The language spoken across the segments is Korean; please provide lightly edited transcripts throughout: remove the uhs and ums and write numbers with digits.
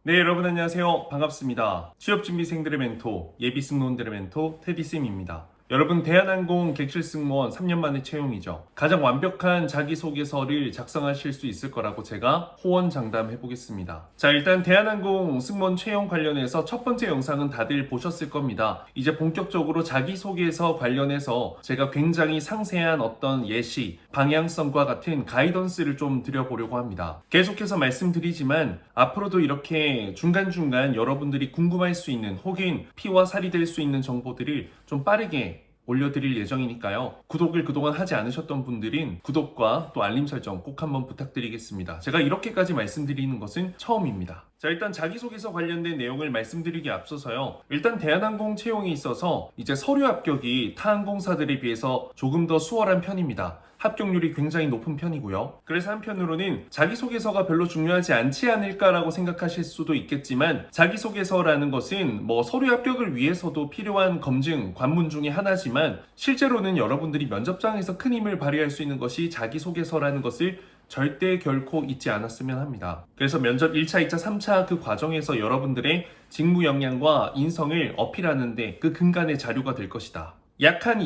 네, 여러분 안녕하세요. 반갑습니다. 취업준비생들의 멘토, 예비승무원들의 멘토 테디쌤입니다. 여러분, 대한항공 객실 승무원 3년 만에 채용이죠. 가장 완벽한 자기소개서를 작성하실 수 있을 거라고 제가 호언장담해 보겠습니다. 자, 일단 대한항공 승무원 채용 관련해서 첫 번째 영상은 다들 보셨을 겁니다. 이제 본격적으로 자기소개서 관련해서 제가 굉장히 상세한 어떤 예시, 방향성과 같은 가이던스를 좀 드려보려고 합니다. 계속해서 말씀드리지만 앞으로도 이렇게 중간중간 여러분들이 궁금할 수 있는 혹은 피와 살이 될 수 있는 정보들을 좀 빠르게 올려드릴 예정이니까요. 구독을 그동안 하지 않으셨던 분들은 구독과 또 알림 설정 꼭 한번 부탁드리겠습니다. 제가 이렇게까지 말씀드리는 것은 처음입니다. 자, 일단 자기소개서 관련된 내용을 말씀드리기에 앞서서요. 일단 대한항공 채용에 있어서 이제 서류 합격이 타 항공사들에 비해서 조금 더 수월한 편입니다. 합격률이 굉장히 높은 편이고요. 그래서 한편으로는 자기소개서가 별로 중요하지 않지 않을까라고 생각하실 수도 있겠지만, 자기소개서라는 것은 서류 합격을 위해서도 필요한 검증, 관문 중에 하나지만 실제로는 여러분들이 면접장에서 큰 힘을 발휘할 수 있는 것이 자기소개서라는 것을 절대 결코 잊지 않았으면 합니다. 그래서 면접 1차, 2차, 3차 그 과정에서 여러분들의 직무 역량과 인성을 어필하는데 그 근간의 자료가 될 것이다. 약 한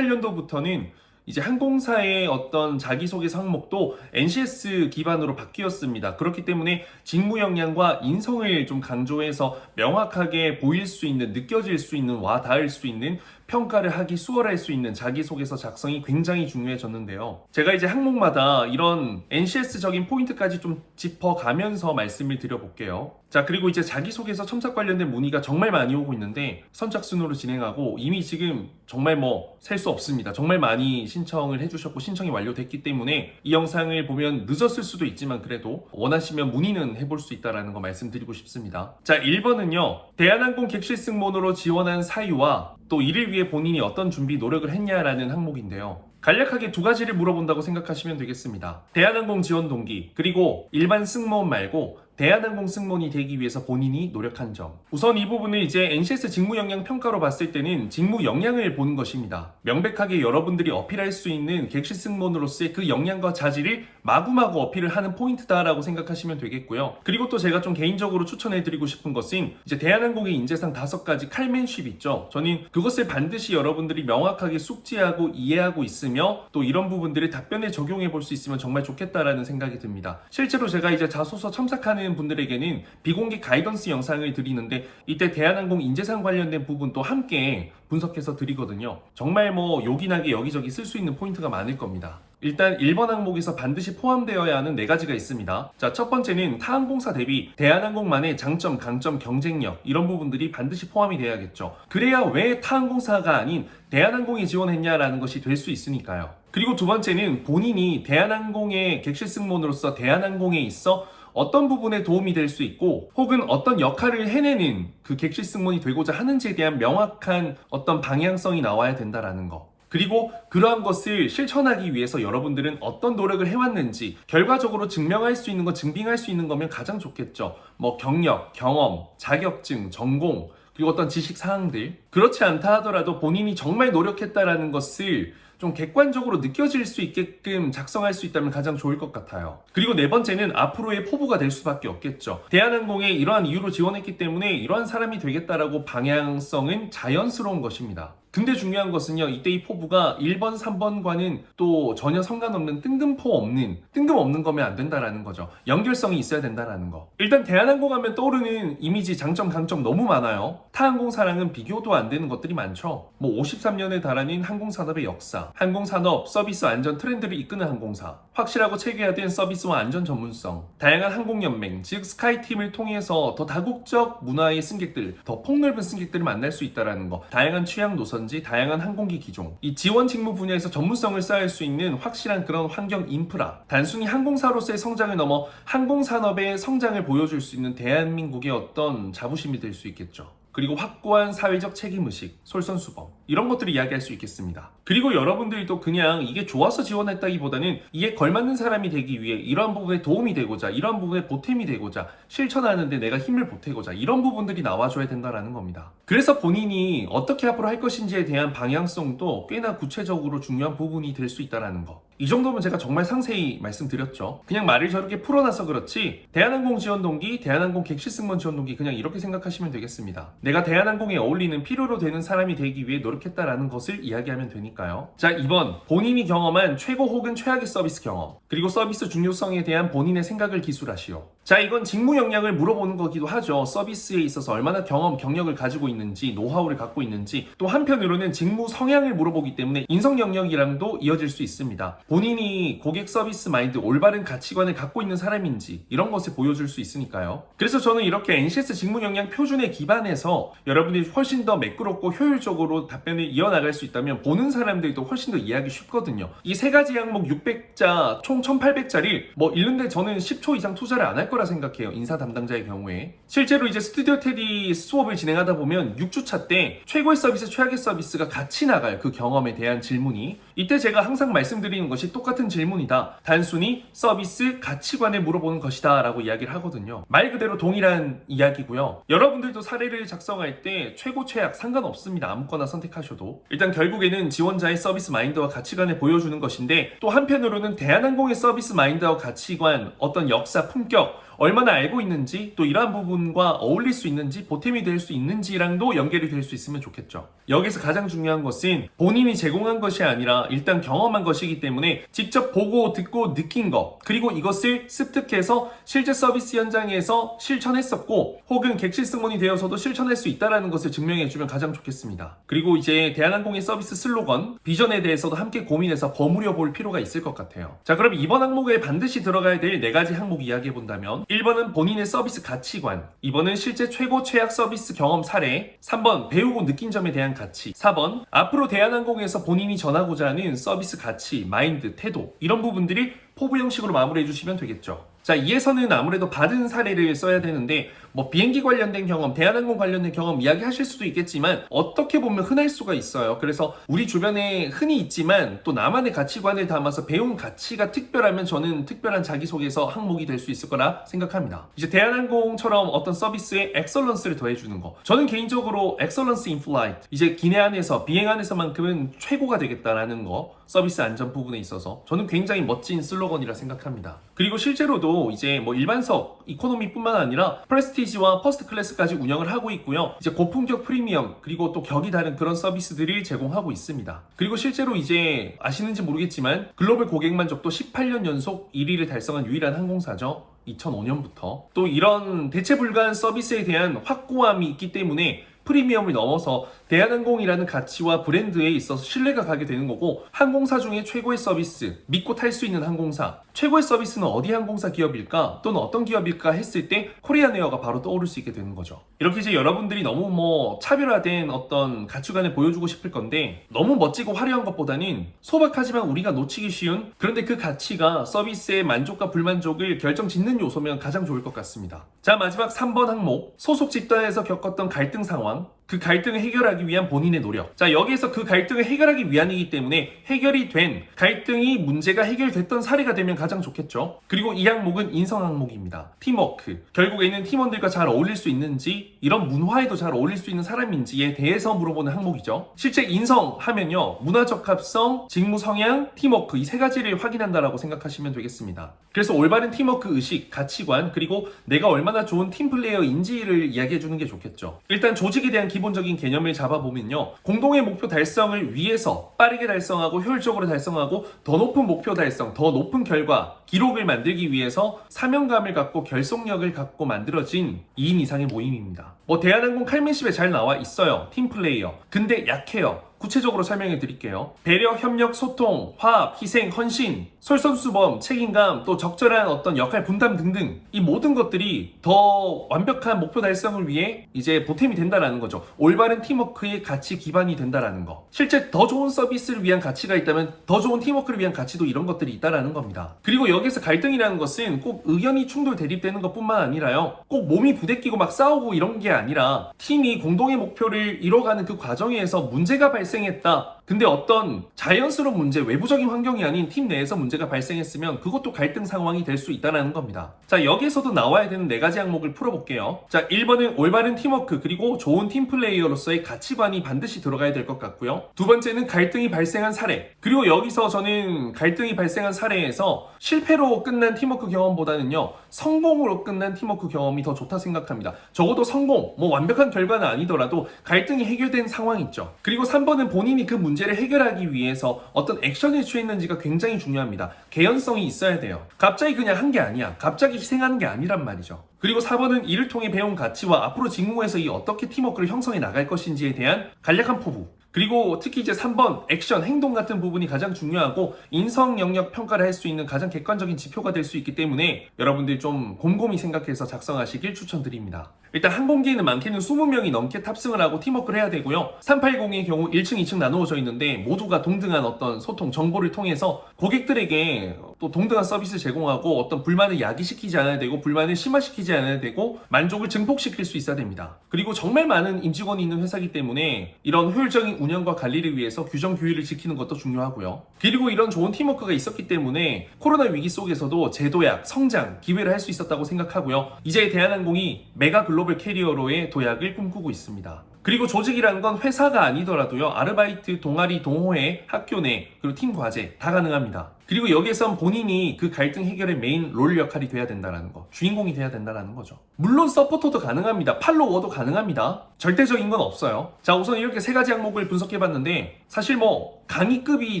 2018년도부터는 이제 항공사의 어떤 자기소개서 항목도 NCS 기반으로 바뀌었습니다. 그렇기 때문에 직무 역량과 인성을 좀 강조해서 명확하게 보일 수 있는, 느껴질 수 있는, 와 닿을 수 있는, 평가를 하기 수월할 수 있는 자기소개서 작성이 굉장히 중요해졌는데요. 제가 이제 항목마다 이런 NCS적인 포인트까지 좀 짚어가면서 말씀을 드려볼게요. 자, 그리고 이제 자기소개서 첨삭 관련된 문의가 정말 많이 오고 있는데 선착순으로 진행하고 이미 지금 정말 셀 수 없습니다. 정말 많이 신청을 해주셨고 신청이 완료됐기 때문에 이 영상을 보면 늦었을 수도 있지만 그래도 원하시면 문의는 해볼 수 있다는 거 말씀드리고 싶습니다. 자, 1번은요. 대한항공 객실 승무원으로 지원한 사유와 또 이를 위해 본인이 어떤 준비 노력을 했냐라는 항목인데요. 간략하게 두 가지를 물어본다고 생각하시면 되겠습니다. 대한항공 지원 동기, 그리고 일반 승무원 말고 대한항공 승무원이 되기 위해서 본인이 노력한 점. 우선 이 부분을 이제 NCS 직무 역량 평가로 봤을 때는 직무 역량을 보는 것입니다. 명백하게 여러분들이 어필할 수 있는 객실 승무원으로서의 그 역량과 자질을 마구마구 어필을 하는 포인트다라고 생각하시면 되겠고요. 그리고 또 제가 좀 개인적으로 추천해드리고 싶은 것은 이제 대한항공의 인재상 5가지 칼맨십 있죠. 저는 그것을 반드시 여러분들이 명확하게 숙지하고 이해하고 있으며 또 이런 부분들을 답변에 적용해 볼 수 있으면 정말 좋겠다라는 생각이 듭니다. 실제로 제가 이제 자소서 첨삭하는 분들에게는 비공개 가이던스 영상을 드리는데 이때 대한항공 인재상 관련된 부분도 함께 분석해서 드리거든요. 정말 요긴하게 여기저기 쓸 수 있는 포인트가 많을 겁니다. 일단 1번 항목에서 반드시 포함되어야 하는 4가지가 있습니다. 자, 첫 번째는 타 항공사 대비 대한항공만의 장점, 강점, 경쟁력 이런 부분들이 반드시 포함이 돼야겠죠. 그래야 왜 타 항공사가 아닌 대한항공이 지원했냐라는 것이 될 수 있으니까요. 그리고 두 번째는 본인이 대한항공의 객실 승무원으로서 대한항공에 있어 어떤 부분에 도움이 될 수 있고 혹은 어떤 역할을 해내는 그 객실 승무원이 되고자 하는지에 대한 명확한 어떤 방향성이 나와야 된다라는 거. 그리고 그러한 것을 실천하기 위해서 여러분들은 어떤 노력을 해왔는지 결과적으로 증명할 수 있는 거, 증빙할 수 있는 거면 가장 좋겠죠. 경력, 경험, 자격증, 전공, 그리고 어떤 지식 사항들. 그렇지 않다 하더라도 본인이 정말 노력했다라는 것을 좀 객관적으로 느껴질 수 있게끔 작성할 수 있다면 가장 좋을 것 같아요. 그리고 4번째는 앞으로의 포부가 될 수밖에 없겠죠. 대한항공에 이러한 이유로 지원했기 때문에 이러한 사람이 되겠다라고 방향성은 자연스러운 것입니다. 근데 중요한 것은요, 이때 이 포부가 1번, 3번과는 또 전혀 상관없는 뜬금없는 거면 안 된다라는 거죠. 연결성이 있어야 된다라는 거. 일단 대한항공 하면 떠오르는 이미지, 장점, 강점 너무 많아요. 타 항공사랑은 비교도 안 되는 것들이 많죠. 53년에 달하는 항공산업의 역사, 항공산업 서비스 안전 트렌드를 이끄는 항공사, 확실하고 체계화된 서비스와 안전 전문성, 다양한 항공연맹, 즉 스카이팀을 통해서 더 다국적 문화의 승객들, 더 폭넓은 승객들을 만날 수 있다는 거, 다양한 취향 노선, 다양한 항공기 기종, 이 지원 직무 분야에서 전문성을 쌓을 수 있는 확실한 그런 환경 인프라, 단순히 항공사로서의 성장을 넘어 항공산업의 성장을 보여줄 수 있는 대한민국의 어떤 자부심이 될 수 있겠죠. 그리고 확고한 사회적 책임의식, 솔선수범 이런 것들을 이야기할 수 있겠습니다. 그리고 여러분들도 그냥 이게 좋아서 지원했다기보다는 이에 걸맞는 사람이 되기 위해 이러한 부분에 도움이 되고자, 이러한 부분에 보탬이 되고자, 실천하는데 내가 힘을 보태고자 이런 부분들이 나와줘야 된다는 겁니다. 그래서 본인이 어떻게 앞으로 할 것인지에 대한 방향성도 꽤나 구체적으로 중요한 부분이 될 수 있다는 거. 이 정도면 제가 정말 상세히 말씀드렸죠. 그냥 말을 저렇게 풀어놔서 그렇지 대한항공 지원 동기, 대한항공 객실 승무원 지원 동기 그냥 이렇게 생각하시면 되겠습니다. 내가 대한항공에 어울리는 필요로 되는 사람이 되기 위해 노력했다라는 것을 이야기하면 되니까요. 자, 2번 본인이 경험한 최고 혹은 최악의 서비스 경험, 그리고 서비스 중요성에 대한 본인의 생각을 기술하시오. 자, 이건 직무 역량을 물어보는 거기도 하죠. 서비스에 있어서 얼마나 경력을 가지고 있는지, 노하우를 갖고 있는지, 또 한편으로는 직무 성향을 물어보기 때문에 인성 영역이랑도 이어질 수 있습니다. 본인이 고객 서비스 마인드, 올바른 가치관을 갖고 있는 사람인지 이런 것을 보여줄 수 있으니까요. 그래서 저는 이렇게 NCS 직무 역량 표준에 기반해서 여러분들이 훨씬 더 매끄럽고 효율적으로 답변을 이어나갈 수 있다면 보는 사람들도 훨씬 더 이해하기 쉽거든요. 이 세 가지 항목 600자, 총 1800자리 읽는데 저는 10초 이상 투자를 안 할 거라 생각해요. 인사 담당자의 경우에. 실제로 이제 스튜디오 테디 수업을 진행하다 보면 6주차 때 최고의 서비스, 최악의 서비스가 같이 나가요. 그 경험에 대한 질문이. 이때 제가 항상 말씀드리는 것이 똑같은 질문이다. 단순히 서비스 가치관을 물어보는 것이다 라고 이야기를 하거든요. 말 그대로 동일한 이야기고요. 여러분들도 사례를 작성할 때 최고, 최악 상관없습니다. 아무거나 선택하셔도. 일단 결국에는 지원자의 서비스 마인드와 가치관을 보여주는 것인데, 또 한편으로는 대한항공의 서비스 마인드와 가치관, 어떤 역사, 품격, 얼마나 알고 있는지, 또 이러한 부분과 어울릴 수 있는지, 보탬이 될 수 있는지랑도 연결이 될 수 있으면 좋겠죠. 여기서 가장 중요한 것은 본인이 제공한 것이 아니라 일단 경험한 것이기 때문에 직접 보고 듣고 느낀 것, 그리고 이것을 습득해서 실제 서비스 현장에서 실천했었고 혹은 객실 승무원이 되어서도 실천할 수 있다는 것을 증명해주면 가장 좋겠습니다. 그리고 이제 대한항공의 서비스 슬로건, 비전에 대해서도 함께 고민해서 버무려 볼 필요가 있을 것 같아요. 자, 그럼 이번 항목에 반드시 들어가야 될 4가지 항목 이야기해본다면, 1번은 본인의 서비스 가치관, 2번은 실제 최고 최악 서비스 경험 사례, 3번 배우고 느낀 점에 대한 가치, 4번 앞으로 대한항공에서 본인이 전하고자 하는 서비스 가치, 마인드, 태도, 이런 부분들이 포부 형식으로 마무리해 주시면 되겠죠. 자, 2에서는 아무래도 받은 사례를 써야 되는데 비행기 관련된 경험, 대한항공 관련된 경험 이야기하실 수도 있겠지만 어떻게 보면 흔할 수가 있어요. 그래서 우리 주변에 흔히 있지만 또 나만의 가치관을 담아서 배운 가치가 특별하면 저는 특별한 자기소개서 항목이 될 수 있을 거라 생각합니다. 이제 대한항공처럼 어떤 서비스에 엑설런스를 더해주는 거, 저는 개인적으로 엑설런스 인 플라이트, 이제 기내 안에서, 비행 안에서만큼은 최고가 되겠다라는 거, 서비스 안전 부분에 있어서 저는 굉장히 멋진 슬로건이라 생각합니다. 그리고 실제로도 이제 일반석, 이코노미뿐만 아니라 프레스티지와 퍼스트 클래스까지 운영을 하고 있고요. 이제 고품격 프리미엄, 그리고 또 격이 다른 그런 서비스들을 제공하고 있습니다. 그리고 실제로 이제 아시는지 모르겠지만 글로벌 고객 만족도 18년 연속 1위를 달성한 유일한 항공사죠. 2005년부터. 또 이런 대체 불가한 서비스에 대한 확고함이 있기 때문에 프리미엄을 넘어서 대한항공이라는 가치와 브랜드에 있어서 신뢰가 가게 되는 거고, 항공사 중에 최고의 서비스, 믿고 탈 수 있는 항공사, 최고의 서비스는 어디 항공사 기업일까 또는 어떤 기업일까 했을 때 코리아네어가 바로 떠오를 수 있게 되는 거죠. 이렇게 이제 여러분들이 너무 차별화된 어떤 가치관을 보여주고 싶을 건데, 너무 멋지고 화려한 것보다는 소박하지만 우리가 놓치기 쉬운, 그런데 그 가치가 서비스의 만족과 불만족을 결정짓는 요소면 가장 좋을 것 같습니다. 자, 마지막 3번 항목, 소속 집단에서 겪었던 갈등 상황, 그 갈등을 해결하기 위한 본인의 노력. 자, 여기에서 그 갈등을 해결하기 위한이기 때문에 해결이 된, 갈등이 문제가 해결됐던 사례가 되면 가장 좋겠죠. 그리고 이 항목은 인성 항목입니다. 팀워크. 결국에는 팀원들과 잘 어울릴 수 있는지, 이런 문화에도 잘 어울릴 수 있는 사람인지에 대해서 물어보는 항목이죠. 실제 인성 하면요, 문화적 합성, 직무 성향, 팀워크, 이 3가지를 확인한다라고 생각하시면 되겠습니다. 그래서 올바른 팀워크 의식, 가치관, 그리고 내가 얼마나 좋은 팀플레이어인지를 이야기해주는 게 좋겠죠. 일단 조직에 대한 기본적인 개념을 잡아보면요, 공동의 목표 달성을 위해서 빠르게 달성하고 효율적으로 달성하고 더 높은 목표 달성, 더 높은 결과, 기록을 만들기 위해서 사명감을 갖고 결속력을 갖고 만들어진 2인 이상의 모임입니다. 대한항공 칼맨십에 잘 나와 있어요. 팀플레이어. 근데 약해요. 구체적으로 설명해 드릴게요. 배려, 협력, 소통, 화합, 희생, 헌신, 솔선수범, 책임감, 또 적절한 어떤 역할 분담 등등, 이 모든 것들이 더 완벽한 목표 달성을 위해 이제 보탬이 된다라는 거죠. 올바른 팀워크의 가치 기반이 된다라는 거. 실제 더 좋은 서비스를 위한 가치가 있다면 더 좋은 팀워크를 위한 가치도 이런 것들이 있다라는 겁니다. 그리고 여기서 갈등이라는 것은 꼭 의견이 충돌 대립되는 것뿐만 아니라요, 꼭 몸이 부대끼고 막 싸우고 이런 게 아니라 팀이 공동의 목표를 이뤄가는 그 과정에서 문제가 발생했다. 근데 어떤 자연스러운 문제, 외부적인 환경이 아닌 팀 내에서 문제가 발생했으면 그것도 갈등 상황이 될 수 있다는 겁니다. 자, 여기에서도 나와야 되는 4가지 항목을 풀어볼게요. 자, 1번은 올바른 팀워크 그리고 좋은 팀 플레이어로서의 가치관이 반드시 들어가야 될 것 같고요. 두 번째는 갈등이 발생한 사례. 그리고 여기서 저는 갈등이 발생한 사례에서 실패로 끝난 팀워크 경험보다는요, 성공으로 끝난 팀워크 경험이 더 좋다 생각합니다. 적어도 성공, 뭐 완벽한 결과는 아니더라도 갈등이 해결된 상황이 있죠. 그리고 3번은 본인이 그 문제를 해결하기 위해서 어떤 액션을 취했는지가 굉장히 중요합니다. 개연성이 있어야 돼요. 갑자기 그냥 한 게 아니야. 갑자기 희생하는 게 아니란 말이죠. 그리고 4번은 이를 통해 배운 가치와 앞으로 직무에서 이 어떻게 팀워크를 형성해 나갈 것인지에 대한 간략한 포부. 그리고 특히 이제 3번 액션, 행동 같은 부분이 가장 중요하고 인성 영역 평가를 할 수 있는 가장 객관적인 지표가 될 수 있기 때문에 여러분들이 좀 곰곰이 생각해서 작성하시길 추천드립니다. 일단 항공기에는 많게는 20명이 넘게 탑승을 하고 팀워크를 해야 되고요. 380의 경우 1층, 2층 나누어져 있는데 모두가 동등한 어떤 소통, 정보를 통해서 고객들에게 또 동등한 서비스 제공하고 어떤 불만을 야기시키지 않아야 되고 불만을 심화시키지 않아야 되고 만족을 증폭시킬 수 있어야 됩니다. 그리고 정말 많은 임직원이 있는 회사이기 때문에 이런 효율적인 운영과 관리를 위해서 규정 규율을 지키는 것도 중요하고요. 그리고 이런 좋은 팀워크가 있었기 때문에 코로나 위기 속에서도 재도약, 성장, 기회를 할 수 있었다고 생각하고요. 이제 대한항공이 메가 글로벌 캐리어로의 도약을 꿈꾸고 있습니다. 그리고 조직이라는 건 회사가 아니더라도요. 아르바이트, 동아리, 동호회, 학교 내, 그리고 팀 과제 다 가능합니다. 그리고 여기에선 본인이 그 갈등 해결의 메인 롤 역할이 돼야 된다는 거. 주인공이 돼야 된다는 거죠. 물론 서포터도 가능합니다. 팔로워도 가능합니다. 절대적인 건 없어요. 자, 우선 이렇게 3가지 항목을 분석해봤는데 사실 뭐 강의급이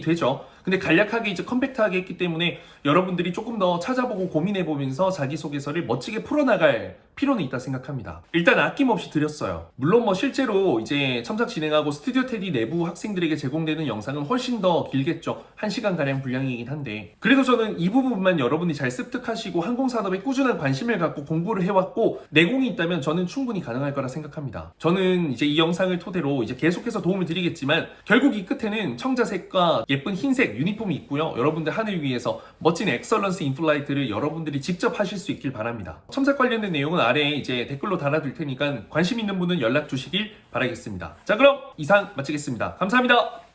되죠. 근데 간략하게 이제 컴팩트하게 했기 때문에 여러분들이 조금 더 찾아보고 고민해보면서 자기소개서를 멋지게 풀어나갈 필요는 있다 생각합니다. 일단 아낌없이 드렸어요. 물론 뭐 실제로 이제 첨삭 진행하고 스튜디오 테디 내부 학생들에게 제공되는 영상은 훨씬 더 길겠죠. 1시간가량 분량이긴 한데 그래도 저는 이 부분만 여러분이 잘 습득하시고 항공산업에 꾸준한 관심을 갖고 공부를 해왔고 내공이 있다면 저는 충분히 가능할 거라 생각합니다. 저는 이제 이 영상을 토대로 이제 계속해서 도움을 드리겠지만 결국 이 끝에는 청자색과 예쁜 흰색 유니폼이 있고요. 여러분들 하늘 위에서 멋진 엑설런스 인플라이트를 여러분들이 직접 하실 수 있길 바랍니다. 첨삭 관련된 내용은 아래에 이제 댓글로 달아둘 테니까 관심 있는 분은 연락 주시길 바라겠습니다. 자, 그럼 이상 마치겠습니다. 감사합니다.